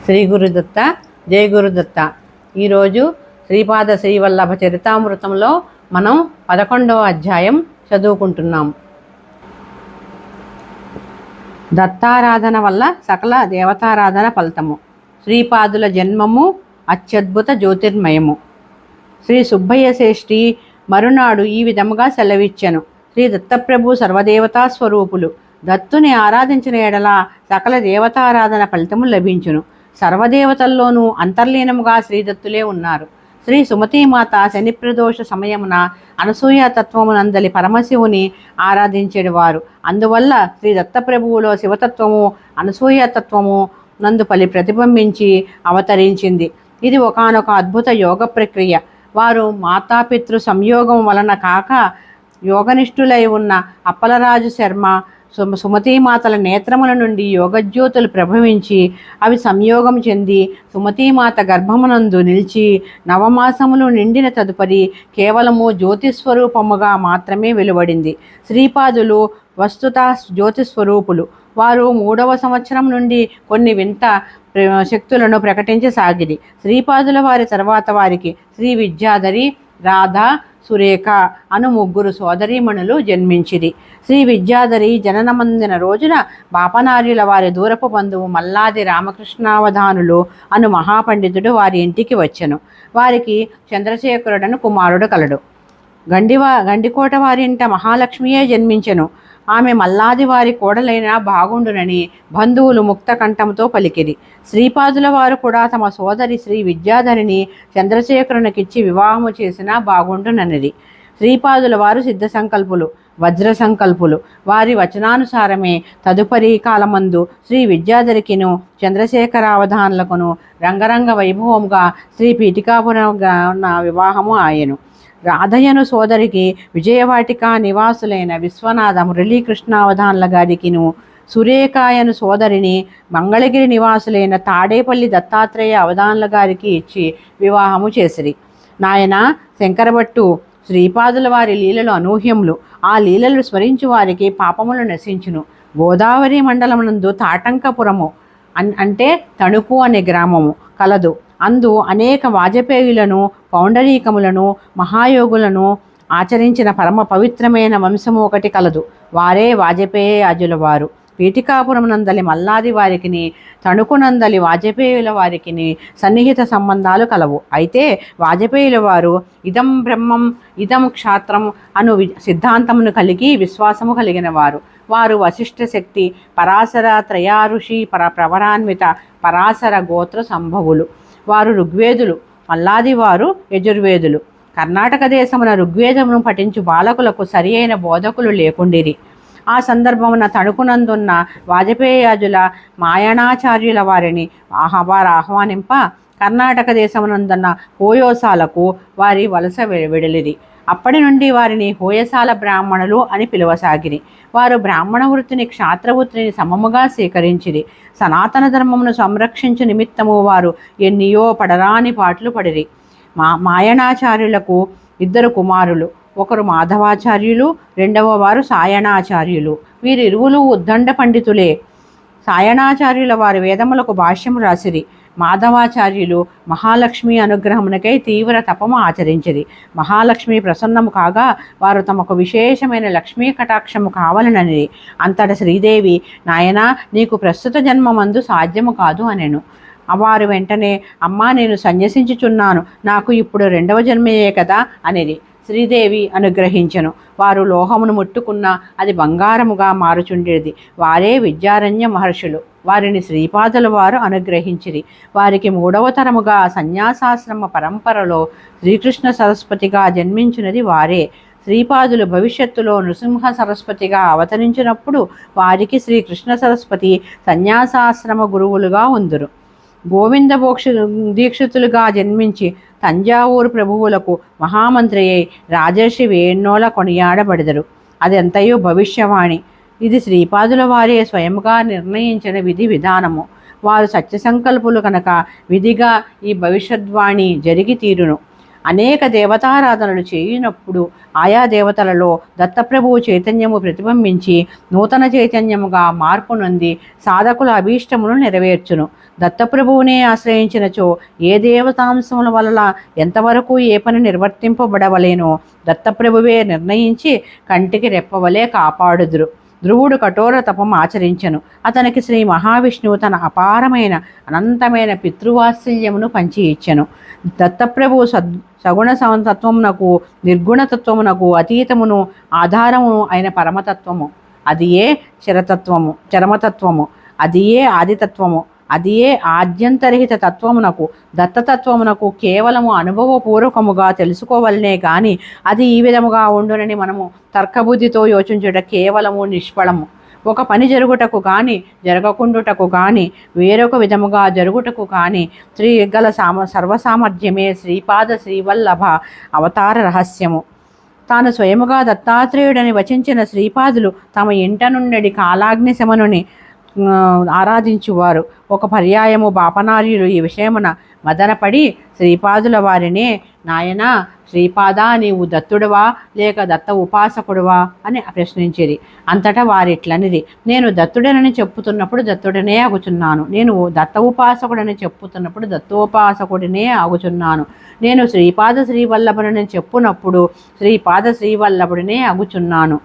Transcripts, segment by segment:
శ్రీ గురుదత్త, జై గురుదత్త. ఈరోజు శ్రీపాద శ్రీవల్లభ చరితామృతంలో మనం 11వ అధ్యాయం చదువుకుంటున్నాం. దత్తారాధన వల్ల సకల దేవతారాధన ఫలితము. శ్రీపాదుల జన్మము అత్యద్భుత జ్యోతిర్మయము. శ్రీ సుబ్బయ్య శ్రేష్ఠి మరునాడు ఈ విధముగా సెలవిచ్చెను. శ్రీ దత్తప్రభు సర్వదేవతా స్వరూపులు. దత్తుని ఆరాధించిన ఎడల సకల దేవతారాధన ఫలితము లభించును. సర్వదేవతల్లోనూ అంతర్లీనముగా శ్రీదత్తులే ఉన్నారు. శ్రీ సుమతీమాత శని ప్రదోష సమయమున అనసూయ తత్వమునందలి పరమశివుని ఆరాధించేవారు. అందువల్ల శ్రీ దత్తప్రభువులో శివతత్వము అనసూయ తత్వము నందు ప్రతిబింబించి అవతరించింది. ఇది ఒకానొక అద్భుత యోగ ప్రక్రియ. వారు మాతాపితృ సంయోగం వలన కాక యోగనిష్ఠులై ఉన్న అప్పలరాజు శర్మ సుమతీమాతల నేత్రముల నుండి యోగజ్యోతులు ప్రభవించి అవి సంయోగం చెంది సుమతీమాత గర్భమునందు నిలిచి నవమాసములు నిండిన తదుపరి కేవలము జ్యోతిస్వరూపముగా మాత్రమే వెలువడింది. శ్రీపాదులు వస్తుత జ్యోతిస్వరూపులు. వారు 3వ సంవత్సరం నుండి కొన్ని వింత శక్తులను ప్రకటించసాగిరి. శ్రీపాదుల వారి తర్వాత వారికి శ్రీ విద్యాధరి, రాధ, సురేఖ అను 3 సోదరీమణులు జన్మించిరి. శ్రీ విద్యాధరి జననమందిన రోజున బాపనార్యుల వారి దూరపు బంధువు మల్లాది రామకృష్ణావధానులు అను మహాపండితుడు వారి ఇంటికి వచ్చెను. వారికి చంద్రశేఖరుడను కుమారుడు కలడు. గండికోట వారింట మహాలక్ష్మియే జన్మించెను. ఆమె మల్లాది వారి కోడలైన బాగుండునని బంధువులు ముక్త కంఠంతో పలికిరి. శ్రీపాదుల వారు కూడా తమ సోదరి శ్రీ విద్యాధరిని చంద్రశేఖరునికిచ్చి వివాహము చేసినా బాగుండుననిది. శ్రీపాదుల వారు సిద్ధ సంకల్పులు, వజ్ర సంకల్పులు. వారి వచనానుసారమే తదుపరి కాలమందు శ్రీ విద్యాధరికిను చంద్రశేఖరావధానులకును రంగరంగ వైభవముగా శ్రీ పీఠికాపురం వివాహము ఆయను. రాధయ్యను సోదరికి విజయవాటిక నివాసులైన విశ్వనాథ మురళీకృష్ణావధానుల గారికిను, సురేఖాయను సోదరిని మంగళగిరి నివాసులైన తాడేపల్లి దత్తాత్రేయ అవధానుల గారికి ఇచ్చి వివాహము చేసిరి. నాయన శంకరభట్టు, శ్రీపాదుల వారి లీలలు అనూహ్యములు. ఆ లీలలు స్మరించు వారికి పాపములు నశించును. గోదావరి మండలమునందు తాటంకపురము అంటే తణుకు అనే గ్రామము కలదు. అందు అనేక వాజపేయులను, పౌండరీకములను, మహాయోగులను ఆచరించిన పరమ పవిత్రమైన వంశము ఒకటి కలదు. వారే వాజపేయాజుల వారు. పీఠికాపురం నందలి మల్లాది వారికిని, తణుకునందలి వాజపేయుల వారికిని సన్నిహిత సంబంధాలు కలవు. అయితే వాజపేయుల వారు ఇదం బ్రహ్మం ఇదం క్షాత్రం అను సిద్ధాంతమును కలిగి విశ్వాసము కలిగిన వారు. వారు వశిష్ఠ శక్తి, పరాశర త్రయారుషి ప్రవరాన్విత పరాశర గోత్ర సంభవులు. వారు ఋగ్వేదులు. మల్లాది వారు యజుర్వేదులు. కర్ణాటక దేశమున ఋగ్వేదమును పఠించు బాలకులకు సరి అయిన బోధకులు లేకుండిరి. ఆ సందర్భమున తణుకునందున్న వాజపేయాజుల మాయణాచార్యుల వారిని వారు ఆహ్వానింప కర్ణాటక దేశమునందున్న హోయోసాలకు వారి వలస వెడలిరి. అప్పటి నుండి వారిని హోయసాల బ్రాహ్మణులు అని పిలువసాగిరి. వారు బ్రాహ్మణ వృత్తిని క్షాత్రవృత్తిని సమముగా స్వీకరించిరి. సనాతన ధర్మమును సంరక్షించు నిమిత్తము వారు ఎన్నియో పడరాని పాటలు పడిరి. మాయణాచార్యులకు 2 కుమారులు. ఒకరు మాధవాచార్యులు, 2వ వారు సాయణాచార్యులు. వీరిరువులు ఉద్దండ పండితులే. సాయణాచార్యుల వారి వేదములకు భాష్యము రాసిరి. మాధవాచార్యులు మహాలక్ష్మి అనుగ్రహమునకై తీవ్ర తపము ఆచరించిరి. మహాలక్ష్మి ప్రసన్నము కాగా వారు తమకు విశేషమైన లక్ష్మీ కటాక్షము కావాలనని అంతట శ్రీదేవి, నాయనా నీకు ప్రస్తుత జన్మమందు సాధ్యము కాదు అనెను. వారు వెంటనే, అమ్మా నేను సన్యసించుచున్నాను, నాకు ఇప్పుడు 2వ జన్మయే కదా అనేది శ్రీదేవి అనుగ్రహించెను. వారు లోహమును ముట్టుకున్న అది బంగారముగా మారుచుండేది. వారే విద్యారణ్య మహర్షులు. వారిని శ్రీపాదుల వారు అనుగ్రహించిరి. వారికి 3వ తరముగా సన్యాసాశ్రమ పరంపరలో శ్రీకృష్ణ సరస్వతిగా జన్మించినది వారే. శ్రీపాదులు భవిష్యత్తులో నృసింహ సరస్వతిగా అవతరించినప్పుడు వారికి శ్రీకృష్ణ సరస్వతి సన్యాసాశ్రమ గురువులుగా ఉందురు. గోవింద దీక్షితులుగా జన్మించి తంజావూరు ప్రభువులకు మహామంత్రి అయి రాజర్షి వేణోల కొనియాడబడెదరు. అదంతయు భవిష్యవాణి. ఇది శ్రీపాదుల వారే స్వయంగా నిర్ణయించిన విధి విధానము. వారు సత్య సంకల్పులు కనుక విధిగా ఈ భవిష్యద్వాణి జరిగి తీరును. అనేక దేవతారాధనలు చేయినప్పుడు ఆయా దేవతలలో దత్తప్రభువు చైతన్యము ప్రతిబింబించి నూతన చైతన్యముగా మార్పు నొంది సాధకుల అభీష్టమును నెరవేర్చును. దత్తప్రభువునే ఆశ్రయించినచో ఏ దేవతాంశముల వలన ఎంతవరకు ఏ పని నిర్వర్తింపబడవలేనో దత్తప్రభువే నిర్ణయించి కంటికి రెప్పవలే కాపాడుదురు. ధ్రువుడు కఠోర తపం ఆచరించెను. అతనికి శ్రీ మహావిష్ణువు తన అపారమైన అనంతమైన పితృవాత్సల్యమును పంచి ఇచ్చెను. దత్తప్రభువు సగుణ తత్వమునకు నిర్గుణతత్వమునకు అతీతమును ఆధారమును అయిన పరమతత్వము, అది ఏ చరమతత్వము, అది ఏ ఆదితత్వము, అది ఏ ఆద్యంతరహిత తత్వమునకు దత్తతత్వమునకు కేవలము అనుభవపూర్వకముగా తెలుసుకోవలనే కానీ అది ఈ విధముగా ఉండునని మనము తర్కబుద్ధితో యోచించుట కేవలము నిష్ఫలము. ఒక పని జరుగుటకు కానీ జరగకుండుటకు కానీ వేరొక విధముగా జరుగుటకు కానీ శ్రీగల సర్వసామర్థ్యమే శ్రీపాద శ్రీవల్లభ అవతార రహస్యము. తాను స్వయముగా దత్తాత్రేయుడని వచించిన శ్రీపాదులు తమ ఇంట నుండి కాలాగ్ని శమనుని ఆరాధించువారు. ఒక పర్యాయము బాపనార్యులు ఈ విషయమున మదనపడి శ్రీపాదుల వారినే, నాయనా శ్రీపాదా, నీవు దత్తుడువా లేక దత్త ఉపాసకుడువా అని ప్రశ్నించిరి. అంతటా వారిట్లనిది, నేను దత్తుడనని చెప్పుతున్నప్పుడు దత్తుడనే ఆగుచున్నాను, నేను దత్త ఉపాసకుడని చెప్పుతున్నప్పుడు దత్తోపాసకుడినే ఆగుచున్నాను, నేను శ్రీపాద శ్రీవల్లభుడని చెప్పునప్పుడు శ్రీపాద శ్రీవల్లభుడినే ఆగుచున్నాను,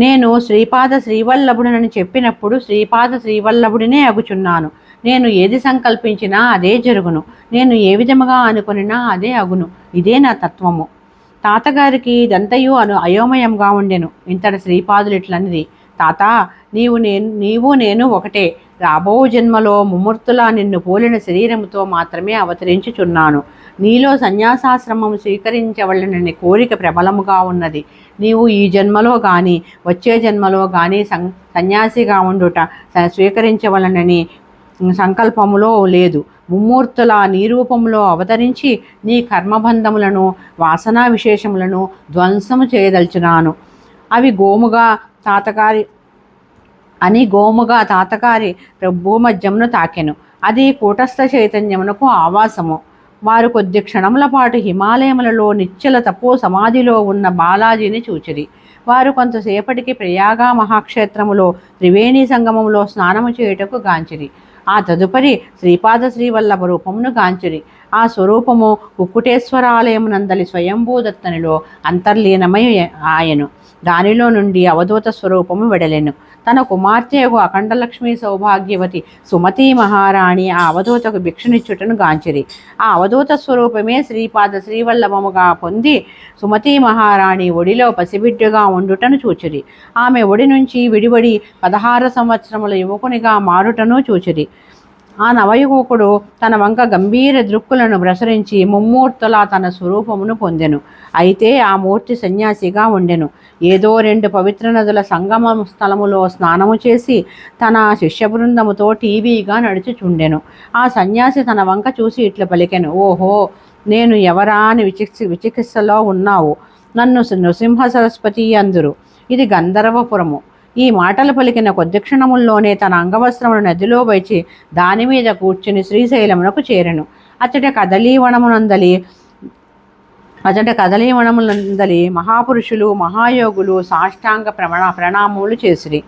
నేను శ్రీపాద శ్రీవల్లభుడనని చెప్పినప్పుడు శ్రీపాద శ్రీవల్లభుడినే అగుచున్నాను, నేను ఏది సంకల్పించినా అదే జరుగును, నేను ఏ విధముగా అనుకొనినా అదే అగును, ఇదే నా తత్వము. తాతగారికి ఇదంతయు అయోమయంగా ఉండెను. ఇంతటి శ్రీపాదులు ఇట్లనిది, తాత, నీవు నేను ఒకటే. రాబో జన్మలో ముమ్మూర్తులా నిన్ను పోలిన శరీరముతో మాత్రమే అవతరించుచున్నాను. నీలో సన్యాసాశ్రమం స్వీకరించవలనని కోరిక ప్రబలముగా ఉన్నది. నీవు ఈ జన్మలో కానీ వచ్చే జన్మలో కానీ సన్యాసిగా ఉండుట స్వీకరించవలనని సంకల్పములో లేదు. ముమ్మూర్తుల నీ రూపంలో అవతరించి నీ కర్మబంధములను వాసనా విశేషములను ధ్వంసము చేయదలుచున్నాను. అవి గోముగా తాతగారి భూమధ్యమును తాకెను. అది కూటస్థ చైతన్యమునకు ఆవాసము. వారు కొద్ది క్షణముల పాటు హిమాలయములలో నిశ్చల తపో సమాధిలో ఉన్న బాలాజీని చూచిరి. వారు కొంతసేపటికి ప్రయాగ మహాక్షేత్రములో త్రివేణి సంగమంలో స్నానము చేయుటకు గాంచిరి. ఆ తదుపరి శ్రీపాద శ్రీవల్లభ రూపమును గాంచిరి. ఆ స్వరూపము కుక్కుటేశ్వరాలయమునందలి స్వయంభూదత్తనిలో అంతర్లీనమై ఆయను. దానిలో నుండి అవధూత స్వరూపము వెడలెను. తన కుమార్తెయగు అఖండలక్ష్మీ సౌభాగ్యవతి సుమతీ మహారాణి ఆ అవధూతకు భిక్షనిచ్చుటను గాంచిరి. ఆ అవధూత స్వరూపమే శ్రీపాద శ్రీవల్లభముగా పొంది సుమతీ మహారాణి ఒడిలో పసిబిడ్డగా ఉండుటను చూచిరి. ఆమె ఒడి నుంచి విడివడి 16 సంవత్సరముల యువకునిగా మారుటను చూచిరి. ఆ నవయువకుడు తన వంక గంభీర దృక్కులను ప్రసరించి ముమ్మూర్తులా తన స్వరూపమును పొందెను. అయితే ఆ మూర్తి సన్యాసిగా ఉండెను. ఏదో 2 పవిత్ర నదుల సంగమ స్థలములో స్నానము చేసి తన శిష్య బృందముతో టీవీగా నడుచుచుండెను. ఆ సన్యాసి తన వంక చూసి ఇట్లా పలికెను, ఓహో, నేను ఎవరా అని విచికిత్సలో ఉన్నావు. నన్ను నృసింహ సరస్వతి అందురు. ఇది గంధర్వపురము. ఈ మాటలు పలికిన కొద్ది క్షణముల్లోనే తన అంగవస్త్రమును నదిలో వైచి దానిమీద కూర్చుని శ్రీశైలమునకు చేరెను. అతడి కదలీవనమునందలి మహాపురుషులు మహాయోగులు సాష్టాంగ ప్రణామములు చేసిరి.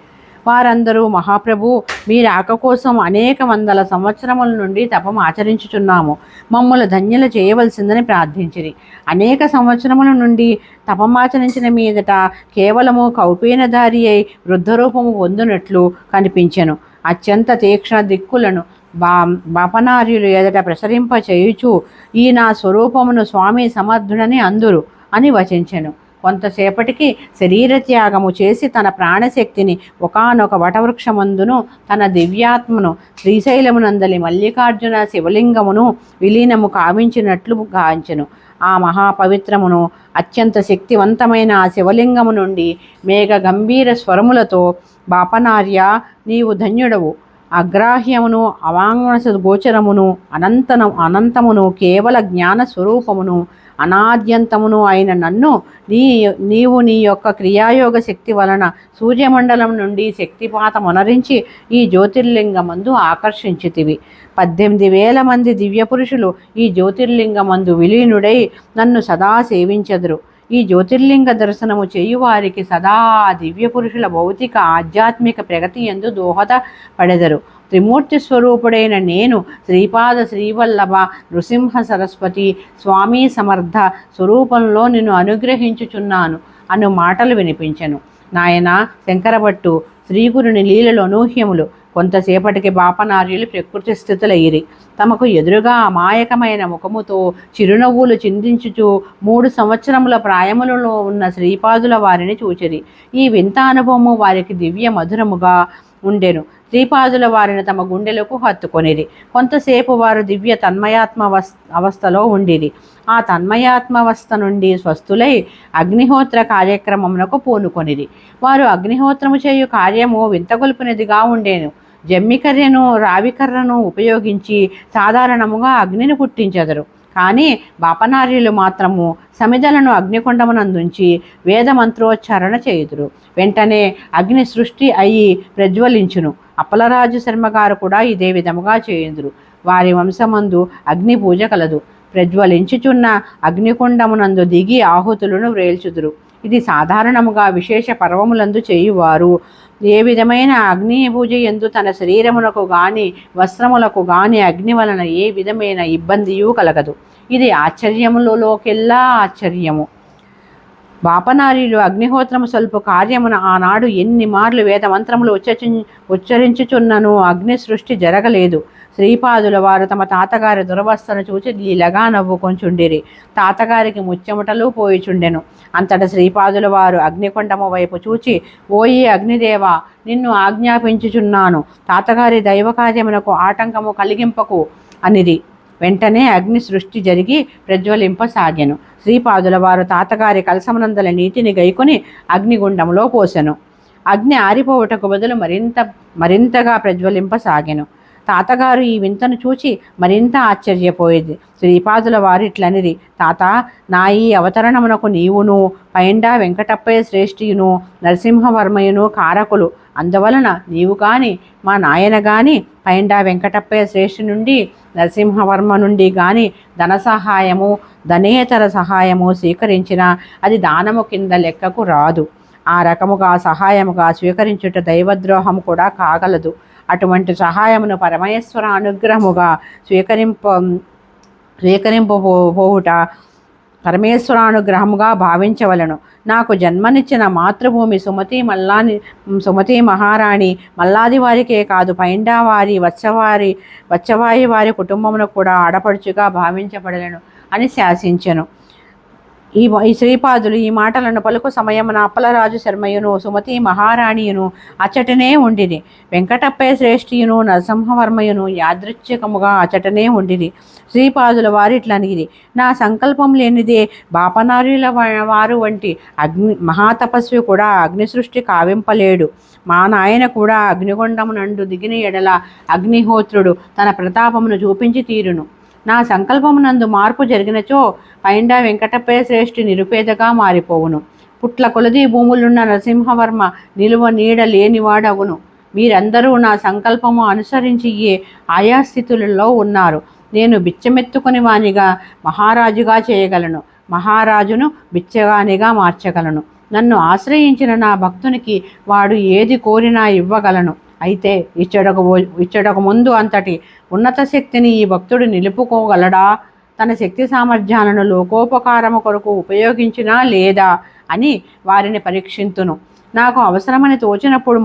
వారందరూ, మహాప్రభు, మీ రాక కోసం అనేక వందల సంవత్సరముల నుండి తపం ఆచరించుచున్నాము, మమ్మల్ని ధన్యులు చేయవలసిందని ప్రార్థించిరి. అనేక సంవత్సరముల నుండి తపమాచరించిన మీదట కేవలము కౌపీనధారి అయి వృద్ధరూపము పొందినట్లు కనిపించెను. అత్యంత తీక్ష్ణ దిక్కులను బాపనార్యులు ఎదట ప్రసరింప చేయుచు ఈ నా స్వరూపమును స్వామి సమర్థుడని అందురు అని వచించెను. కొంతసేపటికి శరీర త్యాగము చేసి తన ప్రాణశక్తిని ఒకానొక వటవృక్షమందును తన దివ్యాత్మను శ్రీశైలమునందలి మల్లికార్జున శివలింగమును విలీనము కావించినట్లు గాంచెను. ఆ మహాపవిత్రమును అత్యంత శక్తివంతమైన ఆ శివలింగము నుండి మేఘ గంభీర స్వరములతో, బాపనార్య, నీవు ధన్యుడవు. అగ్రాహ్యమును అవాంగ్మనస గోచరమును అనంతమును కేవల జ్ఞాన స్వరూపమును అనాద్యంతమును అయిన నన్ను నీవు నీ యొక్క క్రియాయోగ శక్తి వలన సూర్యమండలం నుండి శక్తిపాతమొనరించి ఈ జ్యోతిర్లింగమందు ఆకర్షించితివి. 18,000 మంది దివ్య పురుషులు ఈ జ్యోతిర్లింగమందు విలీనుడై నన్ను సదా సేవించెదరు. ఈ జ్యోతిర్లింగ దర్శనము చేయువారికి సదా దివ్య పురుషుల భౌతిక ఆధ్యాత్మిక ప్రగతి యందు దోహదపడెదరు. త్రిమూర్తి స్వరూపుడైన నేను శ్రీపాద శ్రీవల్లభ నృసింహ సరస్వతి స్వామి సమర్థ స్వరూపంలో నిన్ను అనుగ్రహించుచున్నాను అను మాటలు వినిపించెను. నాయన శంకరభట్టు, శ్రీగురుని లీలలో అనూహ్యములు. కొంతసేపటికి బాపనార్యులు ప్రకృతి స్థితులయ్యిరి. తమకు ఎదురుగా అమాయకమైన ముఖముతో చిరునవ్వులు చిందించుచు 3 సంవత్సరముల ప్రాయములలో ఉన్న శ్రీపాదుల వారిని చూచిరి. ఈ వింత అనుభవము వారికి దివ్య మధురముగా ఉండెను. శ్రీపాదుల వారిని తమ గుండెలకు హత్తుకొనిరి. కొంతసేపు వారు దివ్య అవస్థలో ఉండిరి. ఆ తన్మయాత్మావస్థ నుండి స్వస్థులై అగ్నిహోత్ర కార్యక్రమమునకు పూనుకొనిరి. వారు అగ్నిహోత్రము చేయు కార్యము వింతగొల్పినదిగా ఉండేను. జమ్మికర్రను రావికర్రను ఉపయోగించి సాధారణముగా అగ్నిని పుట్టించెదరు. కానీ బాపనార్యులు మాత్రము సమిధలను అగ్నికొండమునందుంచి వేదమంత్రోచ్చారణ చేయుదురు. వెంటనే అగ్ని సృష్టి అయి ప్రజ్వలించును. అప్పలరాజు శర్మగారు కూడా ఇదే విధముగా చేయుదురు. వారి వంశమందు అగ్ని పూజ కలదు. ప్రజ్వలించుచున్న అగ్నికొండమునందు దిగి ఆహుతులను వ్రేల్చుదురు. ఇది సాధారణముగా విశేష పర్వములందు చేయువారు. ఏ విధమైన అగ్ని పూజ యందు తన శరీరమునకు గాని వస్త్రములకు గాని అగ్ని వలన ఏ విధమైన ఇబ్బందియూ కలగదు. ఇది ఆశ్చర్యములలోకెల్లా ఆశ్చర్యము. బాపనార్యులు అగ్నిహోత్రము సల్పు కార్యమున ఆనాడు ఎన్ని మార్లు వేదమంత్రములు ఉచ్చరించుచున్నను అగ్ని సృష్టి జరగలేదు. శ్రీపాదుల వారు తమ తాతగారి దురవస్థను చూచి లీలగా నవ్వుకొంచుండిరి. తాతగారికి ముచ్చెముటలు పోయిచుండెను. అంతట శ్రీపాదుల వారు అగ్నికొండము వైపు చూచి, ఓయి అగ్నిదేవా, నిన్ను ఆజ్ఞాపించుచున్నాను, తాతగారి దైవ కార్యమునకు ఆటంకము కలిగింపకు అనిది. వెంటనే అగ్ని సృష్టి జరిగి ప్రజ్వలింపసాగెను. శ్రీపాదుల వారు తాతగారి కలసమునందల నీటిని గైకొని అగ్నిగుండంలో పోసెను. అగ్ని ఆరిపోవుటకు బదులు మరింతగా ప్రజ్వలింపసాగెను. తాతగారు ఈ వింతను చూచి మరింత ఆశ్చర్యపోయేది. శ్రీపాదుల వారు ఇట్లనిరి, తాత, నా ఈ అవతరణమునకు నీవును పైండా వెంకటప్పయ్య శ్రేష్ఠియును నరసింహవర్మయును కారకులు. అందువలన నీవు కానీ మా నాయన గాని పైండా వెంకటప్పయ్య శ్రేష్ఠి నుండి నరసింహవర్మ నుండి గాని ధన సహాయము ధనేతర సహాయము స్వీకరించిన అది దానము కింద లెక్కకు రాదు. ఆ రకముగా సహాయముగా స్వీకరించుట దైవద్రోహము కూడా కాగలదు. అటువంటి సహాయమును పరమేశ్వర అనుగ్రహముగా స్వీకరింపబోవుట పరమేశ్వరానుగ్రహముగా భావించవలను. నాకు జన్మనిచ్చిన మాతృభూమి సుమతి మహారాణి మల్లాది వారికే కాదు, పైండా వారి వచ్చవాయి వారి కుటుంబమును కూడా ఆడపడుచుగా భావించబడలను అని శాసించెను. ఈ శ్రీపాదులు ఈ మాటలను పలుకు సమయమున అప్పలరాజు శర్మయును సుమతి మహారాణియును అచ్చటనే ఉండిరి. వెంకటప్పయ్య శ్రేష్ఠియును నరసింహవర్మయును యాదృచ్ఛికముగా అచ్చటనే ఉండిరి. శ్రీపాదుల వారిట్లనిది, నా సంకల్పం లేనిదే బాపనార్యుల వారు వంటి మహాతపస్వి కూడా అగ్ని సృష్టి కావింపలేడు. మా నాయన కూడా అగ్నిగొండమునందు దిగిన ఎడల అగ్నిహోత్రుడు తన ప్రతాపమును చూపించి తీరును. నా సంకల్పమునందు మార్పు జరిగినచో పైండా వెంకటప్పయ్య శ్రేష్ఠి నిరుపేదగా మారిపోవును. పుట్ల కొలది భూములున్న నరసింహవర్మ నిలువ నీడ లేనివాడవును. మీరందరూ నా సంకల్పము అనుసరించి ఆయా స్థితులలో ఉన్నారు. నేను బిచ్చమెత్తుకుని వానిగా మహారాజుగా చేయగలను, మహారాజును బిచ్చగానిగా మార్చగలను. నన్ను ఆశ్రయించిన నా భక్తునికి వాడు ఏది కోరినా ఇవ్వగలను. అయితే ఇచ్చడకు ముందు అంతటి ఉన్నత శక్తిని ఈ భక్తుడు నిలుపుకోగలడా? తన శక్తి సామర్థ్యాలను లోకోపకారము కొరకు ఉపయోగించినా లేదా అని వారిని పరీక్షింతును. నాకు అవసరమని తోచినప్పుడు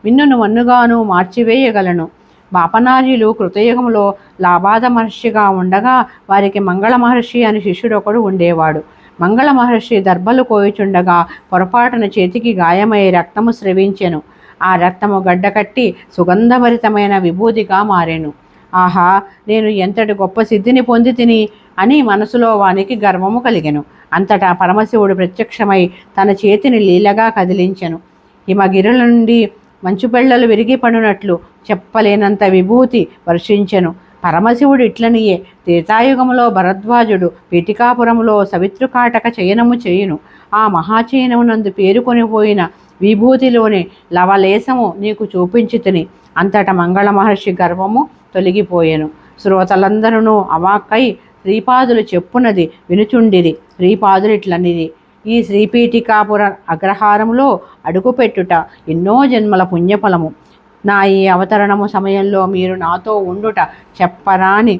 మిన్నును మన్నుగాను మార్చివేయగలను. బాపనార్యులు కృతయుగంలో లాబాద మహర్షిగా ఉండగా వారికి మంగళ మహర్షి అని శిష్యుడొకడు ఉండేవాడు. మంగళ మహర్షి దర్భలు కోయుచుండగా పొరపాటున చేతికి గాయమై రక్తము స్రవించెను. ఆ రక్తము గడ్డకట్టి సుగంధభరితమైన విభూతిగా మారెను. ఆహా, నేను ఎంతటి గొప్ప సిద్ధిని పొంది తిని అని మనసులో వానికి గర్వము కలిగెను. అంతటా పరమశివుడు ప్రత్యక్షమై తన చేతిని లీలగా కదిలించెను. హిమగిరుల నుండి మంచు పెళ్లలు విరిగి పడినట్లు చెప్పలేనంత విభూతి వర్షించెను. పరమశివుడు ఇట్లనియే త్రేతాయుగములో భరద్వాజుడు పీఠికాపురములో సవితృకాటక చయనము చేయును. ఆ మహాచయనమునందు పేరుకొనిపోయిన విభూతిలోని లవలేశము నీకు చూపించితిని. అంతట మంగళ మహర్షి గర్వము తొలగిపోయెను. శ్రోతలందరూ అవాక్కై శ్రీపాదులు చెప్పునది వినుచుండిరి. శ్రీపాదులు ఇట్లనిది: ఈ శ్రీపీఠికాపుర అగ్రహారములో అడుగుపెట్టుట ఎన్నో జన్మల పుణ్యఫలము. నా ఈ అవతరణము సమయంలో మీరు నాతో ఉండుట చెప్పరాని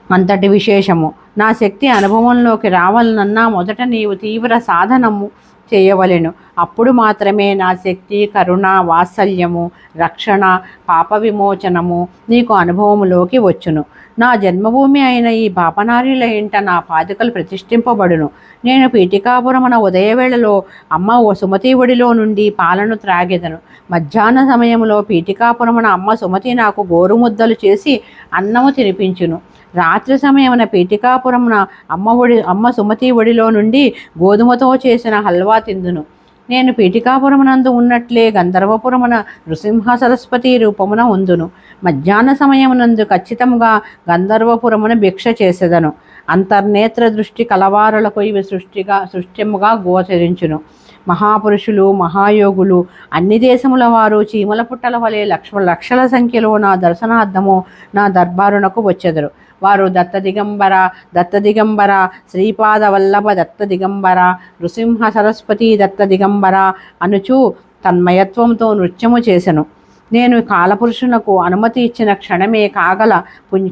అంతటి విశేషము. నా శక్తి అనుభవంలోకి రావాలనన్నా మొదట నీవు తీవ్ర సాధనము చేయవలెను. అప్పుడు మాత్రమే నా శక్తి, కరుణ, వాత్సల్యము, రక్షణ, పాప విమోచనము నీకు అనుభవములోకి వచ్చును. నా జన్మభూమి అయిన ఈ పాపనారీల ఇంట నా పాదుకలు ప్రతిష్ఠింపబడును. నేను పీఠికాపురమున ఉదయవేళలో అమ్మ సుమతి ఒడిలో నుండి పాలను త్రాగెదను. మధ్యాహ్న సమయంలో పీఠికాపురమున అమ్మ సుమతి నాకు గోరుముద్దలు చేసి అన్నము తినిపించును. రాత్రి సమయమున పీఠికాపురమున అమ్మ సుమతి ఒడిలో నుండి గోధుమతో చేసిన హల్వా తిందును. నేను పీఠికాపురమునందు ఉన్నట్లే గంధర్వపురమున నృసింహ సరస్వతి రూపమున ఉందును. మధ్యాహ్న సమయమునందు ఖచ్చితంగా గంధర్వపురమున భిక్ష చేసేదను. అంతర్నేత్ర దృష్టి కలవారులకు ఇవి సృష్టిముగా గోచరించును. మహాపురుషులు, మహాయోగులు, అన్ని దేశముల వారు చీమల పుట్టల వలె లక్షల సంఖ్యలో నా దర్శనార్థము నా దర్బారునకు వచ్చెదరు. వారు దత్తదిగంబర, శ్రీపాద వల్లభ దత్తదిగంబర, నృసింహ సరస్వతి దత్తదిగంబర అనుచు తన్మయత్వంతో నృత్యము చేసెను. నేను కాలపురుషునకు అనుమతి ఇచ్చిన క్షణమే కాగల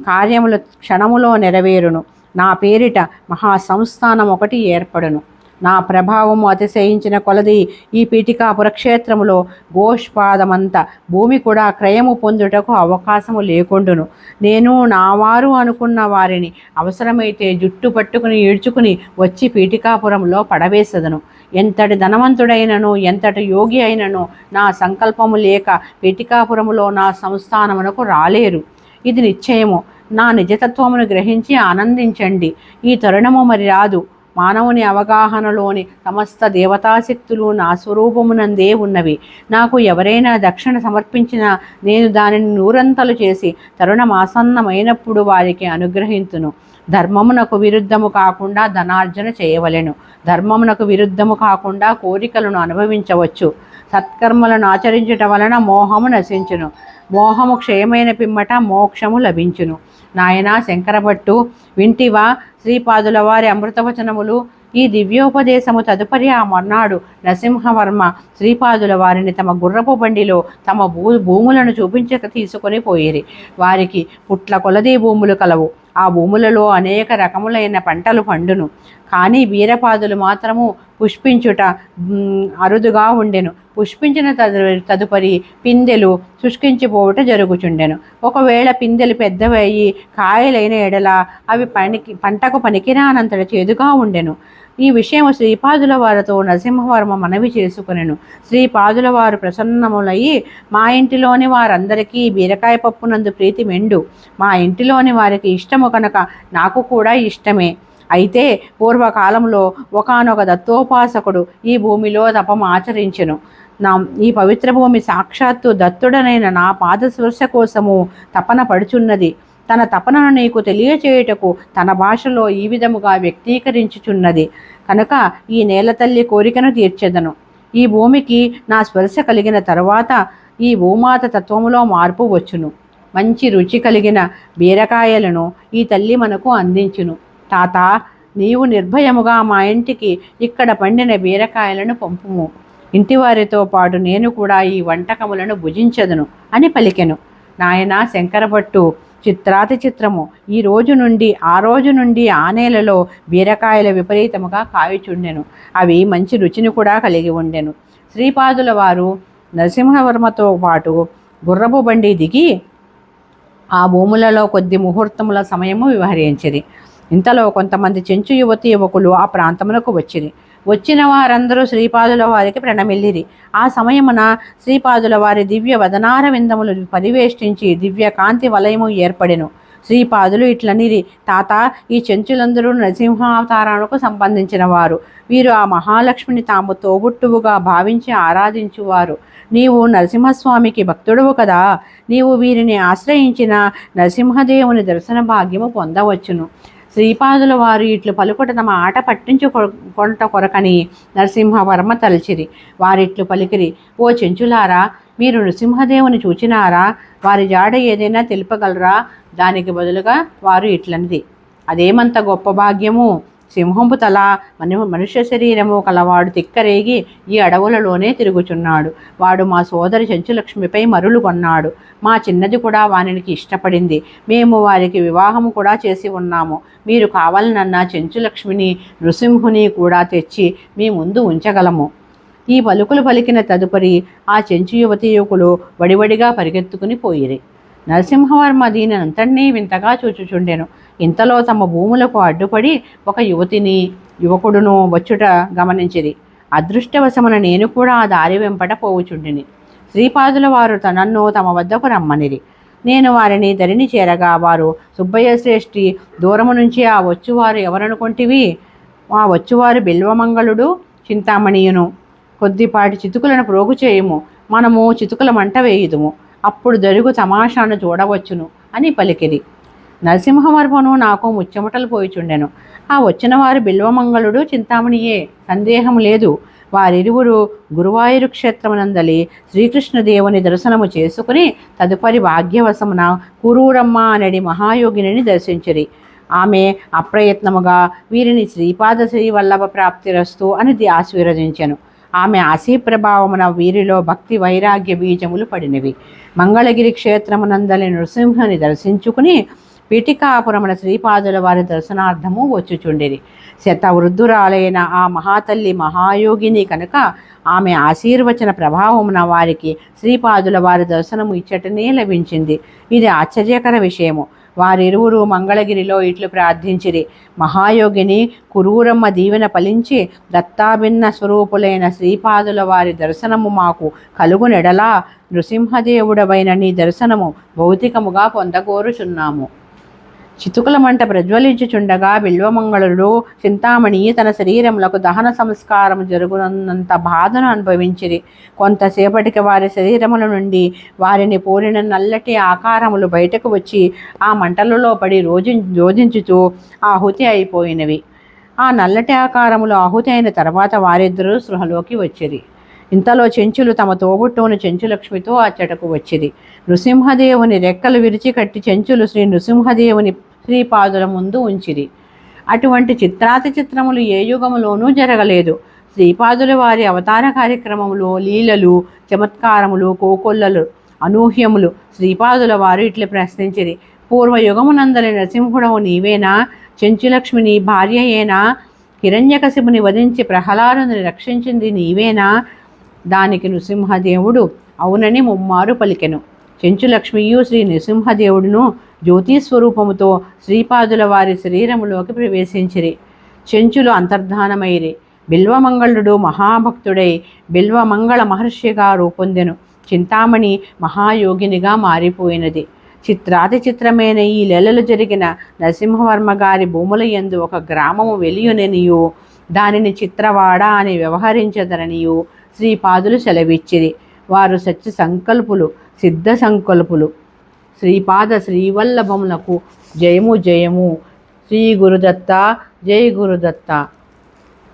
కార్యములు క్షణములో నెరవేరును. నా పేరిట మహాసంస్థానం ఒకటి ఏర్పడును. నా ప్రభావము అతిశయించిన కొలది ఈ పీఠికాపుర క్షేత్రములో గోష్పాదమంత భూమి కూడా క్రయము పొందుటకు అవకాశము లేకుండును. నేను నావారు అనుకున్న వారిని అవసరమైతే జుట్టు పట్టుకుని ఈడ్చుకుని వచ్చి పీఠికాపురంలో పడవేసెదను. ఎంతటి ధనవంతుడైనను, ఎంతటి యోగి అయినను నా సంకల్పము లేక పీఠికాపురములో నా సంస్థానమునకు రాలేరు. ఇది నిశ్చయము. నా నిజతత్వమును గ్రహించి ఆనందించండి. ఈ తరుణము మరి రాదు. మానవుని అవగాహనలోని సమస్త దేవతాశక్తులు నా స్వరూపమునందే ఉన్నవి. నాకు ఎవరైనా దక్షిణ సమర్పించినా నేను దానిని నూరంతలు చేసి తరుణమాసన్నమైనప్పుడు వారికి అనుగ్రహింతును. ధర్మమునకు విరుద్ధము కాకుండా ధనార్జన చేయవలెను. ధర్మమునకు విరుద్ధము కాకుండా కోరికలను అనుభవించవచ్చు. సత్కర్మలను ఆచరించటం వలన మోహము నశించును. మోహము క్షయమైన పిమ్మట మోక్షము లభించును. నాయనా శంకరభట్టు, వింటివా శ్రీపాదుల వారి అమృతవచనములు? ఈ దివ్యోపదేశము తదుపరి ఆ మర్నాడు నరసింహవర్మ శ్రీపాదుల వారిని తమ గుర్రపు బండిలో తమ భూములను చూపించక తీసుకొని పోయిరి. వారికి పుట్ల కొలది భూములు కలవు. ఆ భూములలో అనేక రకములైన పంటలు పండును. కానీ వీరపాదులు మాత్రము పుష్పించుట అరుదుగా ఉండెను. పుష్పించిన తదుపరి పిందెలు శుష్కించిపోవుట జరుగుచుండెను. ఒకవేళ పిందెలు పెద్దవయ్యి కాయలైన ఎడల అవి పంటకు పనికిరానంతటి చేదుగా ఉండెను. ఈ విషయం శ్రీపాదుల వారితో నరసింహవర్మ మనవి చేసుకునెను. శ్రీపాదుల వారు ప్రసన్నములయ్యి, మా ఇంటిలోని వారందరికీ బీరకాయ పప్పునందు ప్రీతి మెండు. మా ఇంటిలోని వారికి ఇష్టము కనుక నాకు కూడా ఇష్టమే. అయితే పూర్వకాలంలో ఒకానొక దత్తోపాసకుడు ఈ భూమిలో తపము ఆచరించెను. ఈ పవిత్ర భూమి సాక్షాత్తు దత్తుడనైన నా పాదస్పర్శ కోసము తపన పడుచున్నది. తన తపనను నీకు తెలియచేయుటకు తన భాషలో ఈ విధముగా వ్యక్తీకరించుచున్నది కనుక ఈ నేలతల్లి కోరికను తీర్చెదను. ఈ భూమికి నా స్పర్శ కలిగిన తరువాత ఈ భూమాత తత్వములో మార్పు వచ్చును. మంచి రుచి కలిగిన బీరకాయలను ఈ తల్లి మనకు అందించును. తాత, నీవు నిర్భయముగా మా ఇంటికి ఇక్కడ పండిన బీరకాయలను పంపుము. ఇంటివారితో పాటు నేను కూడా ఈ వంటకములను భుజించదును అని పలికెను. నాయనా శంకరభట్టు, చిత్రాతి చిత్రము. ఈ రోజు నుండి ఆ నేలలో బీరకాయల విపరీతముగా కాయుచుండెను. అవి మంచి రుచిని కూడా కలిగి ఉండెను. శ్రీపాదుల వారు నరసింహవర్మతో పాటు గుర్రపు బండి దిగి ఆ భూములలో కొద్ది ముహూర్తముల సమయము వివరించిరి. ఇంతలో కొంతమంది చెంచు యువకులు ఆ ప్రాంతమునకు వచ్చిన వారందరూ శ్రీపాదుల వారికి ప్రణమిల్లిరి. ఆ సమయమున శ్రీపాదుల వారి దివ్య వదనార విందములు పరివేష్టించి దివ్య కాంతి వలయము ఏర్పడెను. శ్రీపాదులు ఇట్లనిది, తాత, ఈ చెంచులందరూ నరసింహావతారానికి సంబంధించిన వారు. వీరు ఆ మహాలక్ష్మిని తాము తోబుట్టువుగా భావించి ఆరాధించువారు. నీవు నరసింహస్వామికి భక్తుడవు కదా, నీవు వీరిని ఆశ్రయించిన నరసింహదేవుని దర్శన భాగ్యము పొందవచ్చును. శ్రీపాదుల వారు ఇట్లు పలుకుట తమ ఆట పట్టించుకొంట కొరకని నరసింహవర్మ తలచిరి. వారిట్లు పలికిరి, ఓ చెంచులారా, మీరు నృసింహదేవుని చూచినారా? వారి జాడ ఏదైనా తెలుపగలరా? దానికి బదులుగా వారు ఇట్లనిది, అదేమంత గొప్ప భాగ్యము! సింహంపు తల, మనుష్య శరీరము కలవాడు తిక్కరేగి ఈ అడవులలోనే తిరుగుచున్నాడు. వాడు మా సోదరి చెంచులక్ష్మిపై మరులు కొన్నాడు. మా చిన్నది కూడా వానికి ఇష్టపడింది. మేము వారికి వివాహము కూడా చేసి ఉన్నాము. మీరు కావాలనన్నా చెంచులక్ష్మిని నృసింహుని కూడా తెచ్చి మీ ముందు ఉంచగలము. ఈ పలుకులు పలికిన తదుపరి ఆ చెంచు యువతీయుకులు వడివడిగా పరిగెత్తుకుని పోయిరి. నరసింహవర్మ దీనంతటినీ వింతగా చూచుచుండెను. ఇంతలో తమ భూములకు అడ్డుపడి ఒక యువతిని యువకుడును వచ్చుట గమనించిరి. అదృష్టవశమున నేను కూడా ఆ దారి వెంపట పోవుచుండిని. శ్రీపాదుల వారు నన్ను తమ వద్దకు రమ్మనిరి. నేను వారిని దరిని చేరగా వారు, సుబ్బయ్య శ్రేష్ఠి, దూరము నుంచి ఆ వచ్చువారు ఎవరనుకొంటివి? ఆ వచ్చువారు బిల్వమంగళుడు, చింతామణియును. కొద్దిపాటి చితుకులను ప్రోగు చేయుము, మనము చితుకుల మంట వేయుదుము, అప్పుడు జరుగు తమాషాను చూడవచ్చును అని పలికిరి. నరసింహవర్మను నాకు ముచ్చెమటలు పోయిచుండెను. ఆ వచ్చిన వారు బిల్వమంగళుడు, చింతామణియే, సందేహం లేదు. వారిరువురు గురువాయూరు క్షేత్రమునందలి శ్రీకృష్ణదేవుని దర్శనము చేసుకుని తదుపరి భాగ్యవశమున కురూరమ్మ అనడి మహాయోగిని దర్శించిరి. ఆమె అప్రయత్నముగా వీరిని శ్రీపాద శ్రీవల్లభ ప్రాప్తిరస్తు అని ఆశీర్వదించెను. ఆమె ఆశీప్రభావమున వీరిలో భక్తి వైరాగ్య బీజములు పడినవి. మంగళగిరి క్షేత్రమునందలి నృసింహుని దర్శించుకుని పీఠికాపురమున శ్రీపాదుల వారి దర్శనార్థము వచ్చుచుండిరి. శతవృద్ధురాలైన ఆ మహాతల్లి మహాయోగిని కనుక ఆమె ఆశీర్వచన ప్రభావమున వారికి శ్రీపాదుల వారి దర్శనము ఇచ్చటనే లభించింది. ఇది ఆశ్చర్యకర విషయము. వారిరువురు మంగళగిరిలో ఇట్లు ప్రార్థించిరి, మహాయోగిని కురూరమ్మ దీవెన ఫలించి దత్తాభిన్న స్వరూపులైన శ్రీపాదుల వారి దర్శనము మాకు కలుగునెడలా నృసింహదేవుడవైన నీ దర్శనము భౌతికముగా పొందగోరుచున్నాము. చితుకుల మంట ప్రజ్వలించుచుండగా బిల్వమంగళుడు, చింతామణి తన శరీరములకు దహన సంస్కారం జరుగునంత బాధను అనుభవించిరి. కొంతసేపటికి వారి శరీరముల నుండి వారిని పోలిన నల్లటి ఆకారములు బయటకు వచ్చి ఆ మంటలలో పడి రోధించుతూ ఆహుతి అయిపోయినవి. ఆ నల్లటి ఆకారములు ఆహుతి అయిన తర్వాత వారిద్దరూ స్పృహలోకి వచ్చిరి. ఇంతలో చెంచులు తమ తోబుట్టువుని చెంచులక్ష్మితో అచ్చటకు వచ్చిరి. నృసింహదేవుని రెక్కలు విరిచి కట్టి చెంచులు శ్రీ నృసింహదేవుని శ్రీపాదుల ముందు ఉంచిరి. అటువంటి చిత్రాతి చిత్రములు ఏ యుగములోనూ జరగలేదు. శ్రీపాదుల వారి అవతార కార్యక్రమములు, లీలలు, చమత్కారములు, కోకొల్లలు, అనూహ్యములు శ్రీపాదుల వారు ఇట్లా ప్రశ్నించిరి. పూర్వయుగమునందలి నరసింహుడవు నీవేనా? చెంచులక్ష్మి నీ భార్యయేనా? హిరణ్యకశిపుని వధించి ప్రహ్లాదుని రక్షించింది నీవేనా? దానికి నృసింహదేవుడు అవునని ముమ్మారు పలికెను. చెంచులక్ష్మియు శ్రీ నృసింహదేవుడును జ్యోతిస్వరూపముతో శ్రీపాదుల వారి శరీరములోకి ప్రవేశించిరి. చెంచులు అంతర్ధానమైరి. బిల్వమంగళుడు మహాభక్తుడై బిల్వమంగళ మహర్షిగా రూపొందెను. చింతామణి మహాయోగినిగా మారిపోయినది. చిత్రాతి చిత్రమైన ఈ లీలలు జరిగిన నరసింహవర్మ గారి భూముల యందు ఒక గ్రామము వెలియుననియు దానిని చిత్రవాడ అని వ్యవహరించదరనియు శ్రీపాదులు సెలవిచ్చిరి. వారు సత్య సంకల్పులు, సిద్ధ సంకల్పులు. శ్రీపాద శ్రీవల్లభములకు జయము జయము. శ్రీ గురుదత్త, జై గురుదత్త.